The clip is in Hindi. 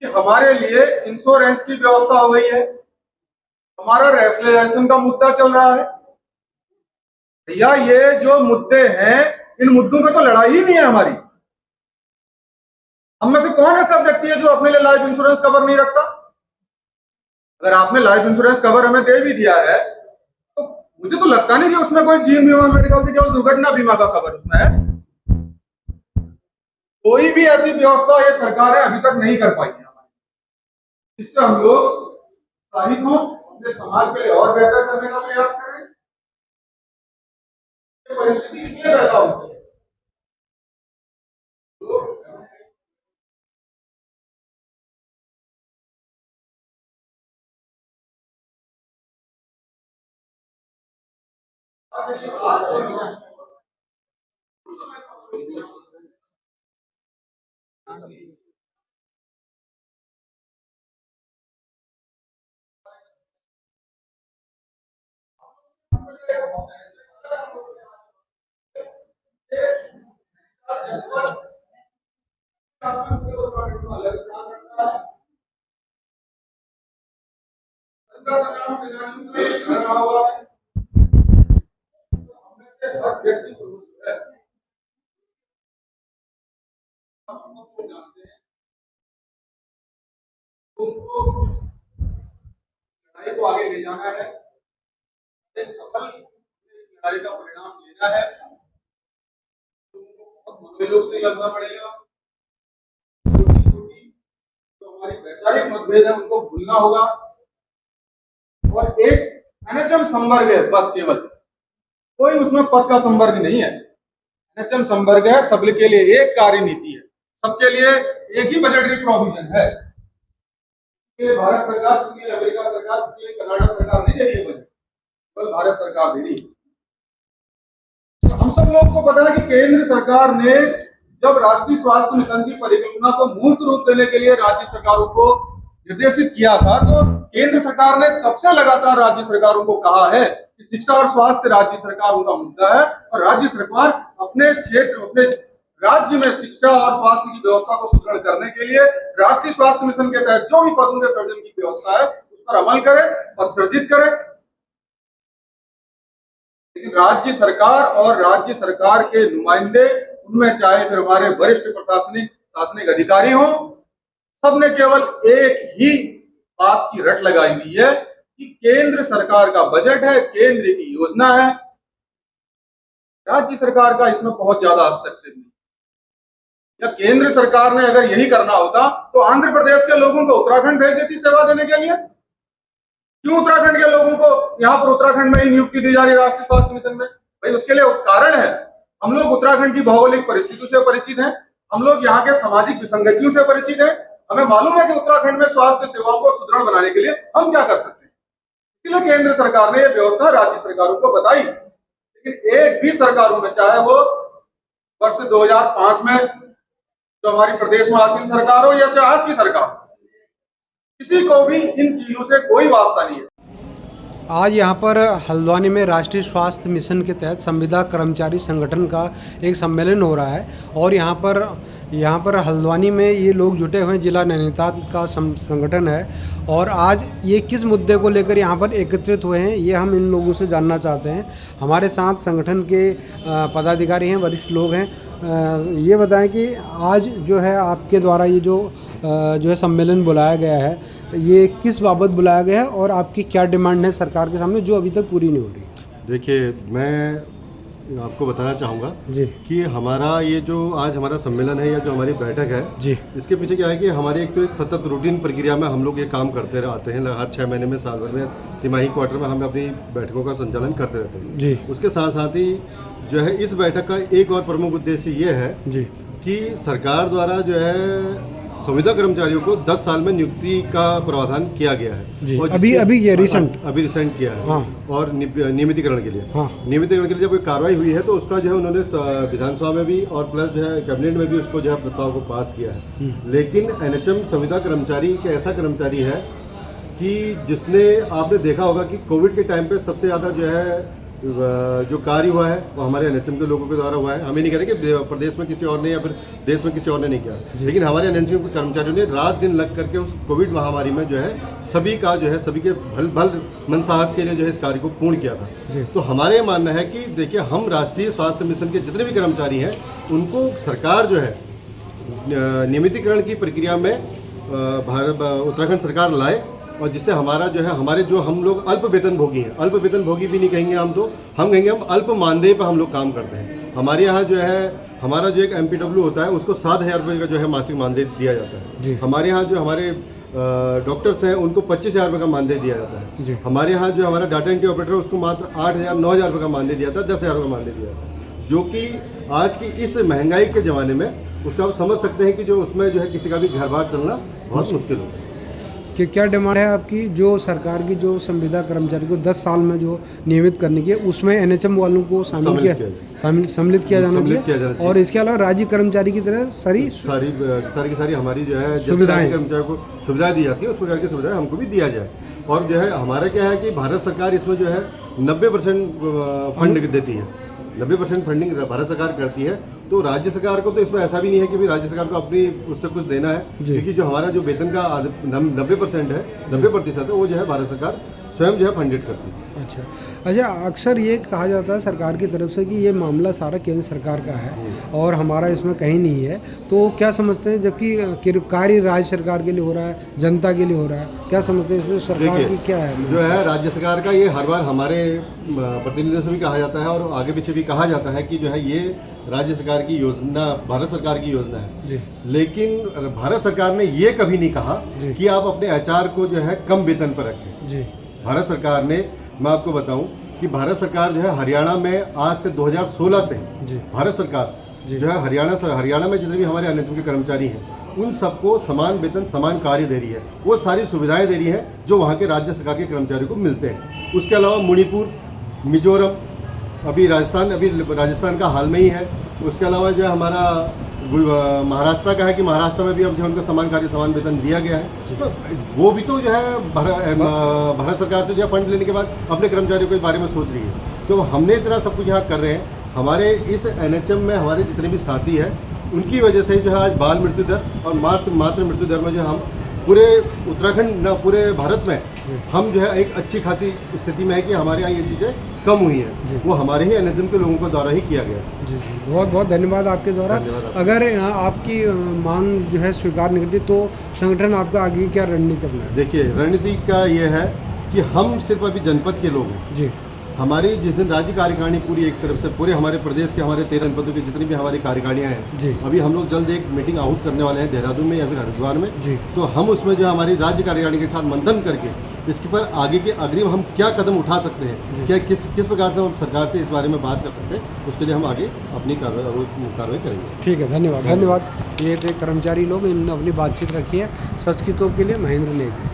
कि हमारे लिए इंश्योरेंस की व्यवस्था हो गई है, हमारा रेशनलाइजेशन का मुद्दा चल रहा है। भैया ये जो मुद्दे हैं, इन मुद्दों पे तो लड़ाई ही नहीं है हमारी। हम में से कौन ऐसा व्यक्ति है जो अपने लिए लाइफ इंश्योरेंस कवर नहीं रखता? अगर आपने लाइफ इंश्योरेंस कवर हमें दे भी दिया है तो मुझे तो लगता नहीं कि उसमें कोई जीवन बीमा, मेरे ख्याल से केवल दुर्घटना बीमा का कवर उसमें है। कोई भी ऐसी व्यवस्था ये सरकारें अभी तक नहीं कर पाई है जिससे हम लोग उत्साहित हों, अपने समाज के लिए और बेहतर करने का प्रयास करें। ये परिस्थिति इसलिए पैदा होती है लड़ाई को आगे ले जाना है, एक सफल लड़ाई का परिणाम लेना है, तो मतभेदों से लड़ना पड़ेगा। छोटी छोटी जो हमारी वैचारिक मतभेद है उनको भूलना होगा और एक एनएचएम संवर्ग है बस, केवल कोई उसमें पद का संवर्ग नहीं है। एनएचएम संवर्ग है, सबके लिए एक कार्य नीति है, सबके लिए एक ही बजटरी प्रोविजन है। भारत सरकार, किसी अमेरिका सरकार, किसी कनाडा सरकार नहीं दे रही है बजट, बस भारत सरकार दे रही है। हम सब लोग को पता है कि केंद्र सरकार ने जब राष्ट्रीय स्वास्थ्य मिशन की परिकल्पना को मूर्त रूप देने के लिए राज्य सरकारों को निर्देशित किया था, तो केंद्र सरकार ने तब से लगातार राज्य सरकारों को कहा है कि शिक्षा और स्वास्थ्य राज्य सरकारों का मुद्दा है और राज्य सरकार अपने क्षेत्र, अपने राज्य में शिक्षा और स्वास्थ्य की व्यवस्था को सुदृढ़ करने के लिए राष्ट्रीय स्वास्थ्य मिशन के तहत जो भी पदों के सृजन की व्यवस्था है उस पर अमल करे, पद सृजित करे। लेकिन राज्य सरकार और राज्य सरकार के नुमाइंदे, उनमें चाहे फिर हमारे वरिष्ठ प्रशासनिक अधिकारी हों, सबने केवल एक ही बात की रट लगाई हुई है कि केंद्र सरकार का बजट है, केंद्र की योजना है, राज्य सरकार का इसमें बहुत ज्यादा हस्तक्षेप नहीं। या केंद्र सरकार ने अगर यही करना होता तो आंध्र प्रदेश के लोगों को उत्तराखंड भेज देती सेवा देने के लिए। क्यों उत्तराखंड के लोगों को यहाँ पर उत्तराखंड में ही नियुक्ति दी जा रही है राष्ट्रीय स्वास्थ्य मिशन में? भाई उसके लिए कारण है, हम लोग उत्तराखंड की भौगोलिक परिस्थितियों से परिचित हैं, हम लोग यहाँ के सामाजिक विसंगतियों से परिचित हैं, हमें मालूम है कि उत्तराखंड में स्वास्थ्य सेवाओं को सुदृढ़ बनाने के लिए हम क्या कर सकते हैं। इसलिए केंद्र सरकार ने यह व्यवस्था राज्य सरकारों को बताई। लेकिन एक भी सरकारों में, चाहे वो वर्ष 2005 में जो हमारी प्रदेश में आसीन सरकार हो या चाहे आज की सरकार, किसी को भी इन चीजों से कोई वास्ता नहीं है। आज यहाँ पर हल्द्वानी में राष्ट्रीय स्वास्थ्य मिशन के तहत संविदा कर्मचारी संगठन का एक सम्मेलन हो रहा है और यहाँ पर हल्द्वानी में ये लोग जुटे हुए हैं, जिला नैनीताल का संगठन है और आज ये किस मुद्दे को लेकर यहाँ पर एकत्रित हुए हैं ये हम इन लोगों से जानना चाहते हैं। हमारे साथ संगठन के पदाधिकारी हैं, वरिष्ठ लोग हैं। ये बताएं कि आज जो है आपके द्वारा ये जो है सम्मेलन बुलाया गया है, ये किस बाबत बुलाया गया है और आपकी क्या डिमांड है सरकार के सामने जो अभी तक पूरी नहीं हो रही? देखिए, मैं आपको बताना चाहूँगा जी कि हमारा ये जो आज हमारा सम्मेलन है या जो हमारी बैठक है जी, इसके पीछे क्या है कि हमारी एक तो एक सतत रूटीन प्रक्रिया में हम लोग ये काम करते रहते हैं। हर 6 महीने में, साल भर में, तिमाही क्वार्टर में हम अपनी बैठकों का संचालन करते रहते हैं जी। उसके साथ साथ ही जो है इस बैठक का एक और प्रमुख उद्देश्य ये है जी कि सरकार द्वारा जो है संविदा कर्मचारियों को 10 साल में नियुक्ति का प्रावधान किया गया है जी। और अभी ये रिसेंट किया है। हाँ। और नियमितीकरण के लिए हाँ। नियमितीकरण के लिए जब कोई कार्रवाई हुई है तो उसका जो है उन्होंने विधानसभा में भी और प्लस जो है कैबिनेट में भी उसको जो है प्रस्ताव को पास किया है। लेकिन एनएचएम संविदा कर्मचारी एक ऐसा कर्मचारी है कि जिसने, आपने देखा होगा कि कोविड के टाइम पे सबसे ज़्यादा जो है जो कार्य हुआ है वो हमारे एनएचएम के लोगों के द्वारा हुआ है। हमें नहीं कह रहे कि प्रदेश में किसी और ने या फिर देश में किसी और ने नहीं किया, लेकिन हमारे एनएचएम के कर्मचारियों ने रात दिन लग करके उस कोविड महामारी में जो है सभी का जो है सभी के भल मनसाहत के लिए जो है इस कार्य को पूर्ण किया था। तो हमारे ये मानना है कि देखिए, हम राष्ट्रीय स्वास्थ्य मिशन के जितने भी कर्मचारी हैं उनको सरकार जो है नियमितीकरण की प्रक्रिया में उत्तराखंड सरकार लाए, और जिससे हमारा जो है हम लोग अल्प वेतन भोगी हैं, अल्प वेतन भोगी भी नहीं कहेंगे हम कहेंगे हम अल्प मानदेय पर हम लोग काम करते हैं। हमारे यहाँ जो है हमारा जो एक MPW होता है उसको 7,000 रुपये का जो है मासिक मानदेय दिया जाता है। हमारे यहाँ जो हमारे डॉक्टर्स हैं उनको 25,000 रुपये का मानदेय दिया जाता है। हमारे यहाँ जो हमारा डाटा एंट्री ऑपरेटर है उसको मात्र 8,000-9,000 रुपये का मानदेय दिया जाता है, 10,000 रुपये का मानदेय दिया जाता है, जो कि आज की इस महंगाई के ज़माने में उसका आप समझ सकते हैं कि जो उसमें जो है किसी का भी घर बार चलना बहुत मुश्किल होता है। कि क्या डिमांड है आपकी जो सरकार की जो संविदा कर्मचारी को 10 साल में जो नियमित करने की है उसमें एनएचएम वालों को सम्मिलित किया जाना चाहिए, और इसके अलावा राज्य कर्मचारी की तरह सारी की सारी हमारी जो है जैसे राज्य कर्मचारियों को सुविधाएं दी जाती है उस प्रकार की सुविधाएं हमको भी दिया जाए। और जो है हमारा क्या है कि भारत सरकार इसमें जो है 90% फंड देती है, 90% फंडिंग भारत सरकार करती है। तो राज्य सरकार को तो इसमें ऐसा भी नहीं है कि भी राज्य सरकार को अपनी उससे कुछ देना है, क्योंकि जो हमारा जो वेतन का 90% है, 90% है, वो जो है भारत सरकार स्वयं जो है फंडेड करती है। अच्छा, अक्सर ये कहा जाता है सरकार की तरफ से कि ये मामला सारा केंद्र सरकार का है और हमारा इसमें कहीं नहीं है, तो क्या समझते हैं जबकि कार्य राज्य सरकार के लिए हो रहा है, जनता के लिए हो रहा है, क्या समझते हैं इसमें सरकार की क्या है? जो है राज्य सरकार का ये हर बार हमारे प्रतिनिधियों से भी कहा जाता है और आगे पीछे भी कहा जाता है कि जो है ये राज्य सरकार की योजना, भारत सरकार की योजना है। लेकिन भारत सरकार ने ये कभी नहीं कहा कि आप अपने HR को जो है कम वेतन पर रखें। भारत सरकार ने, मैं आपको बताऊं कि भारत सरकार जो है हरियाणा में आज से 2016 से भारत सरकार जो है हरियाणा में जितने भी हमारे एनएचएम के कर्मचारी हैं उन सबको समान वेतन समान कार्य दे रही है, वो सारी सुविधाएं दे रही है जो वहाँ के राज्य सरकार के कर्मचारियों को मिलते हैं। उसके अलावा मणिपुर, मिजोरम, अभी राजस्थान का हाल में ही है। उसके अलावा जो है हमारा महाराष्ट्र का है कि महाराष्ट्र में भी अब जो उनको समान कार्य समान वेतन दिया गया है। तो वो भी तो जो है भारत सरकार से जो है फंड लेने के बाद अपने कर्मचारियों के बारे में सोच रही है। तो हमने इतना सब कुछ यहाँ कर रहे हैं। हमारे इस एनएचएम में हमारे जितने भी साथी हैं उनकी वजह से जो है आज बाल मृत्यु दर और मातृ मृत्यु दर में जो हम पूरे उत्तराखंड न पूरे भारत में हम जो है एक अच्छी खासी स्थिति में है कि हमारे यहाँ ये चीज़ें कम हुई है। वो हमारे ही एनएचएम के लोगों के द्वारा ही किया गया। जी, बहुत बहुत धन्यवाद आपके द्वारा। अगर आपकी मांग जो है स्वीकार नहीं करती तो संगठन आपका आगे क्या रणनीति अपना है? देखिए, रणनीति का ये है कि हम सिर्फ अभी जनपद के लोग हैं जी। हमारी जिस दिन राज्य कार्यकारिणी पूरी एक तरफ से पूरे हमारे प्रदेश के हमारे 13 जनपदों की जितनी भी हमारी कार्यकारिणियाँ हैं, अभी हम लोग जल्द एक मीटिंग आहूत करने वाले हैं देहरादून में या फिर हरिद्वार में। तो हम उसमें जो हमारी राज्य कार्यकारिणी के साथ मंथन करके इसके पर आगे के अग्रिम हम क्या कदम उठा सकते हैं, क्या किस प्रकार से हम सरकार से इस बारे में बात कर सकते हैं, उसके लिए हम आगे अपनी कार्रवाई करेंगे। ठीक है, धन्यवाद। ये थे कर्मचारी लोग, इन्होंने अपनी बातचीत रखी है। सच की तोप के लिए महेंद्र नेगी।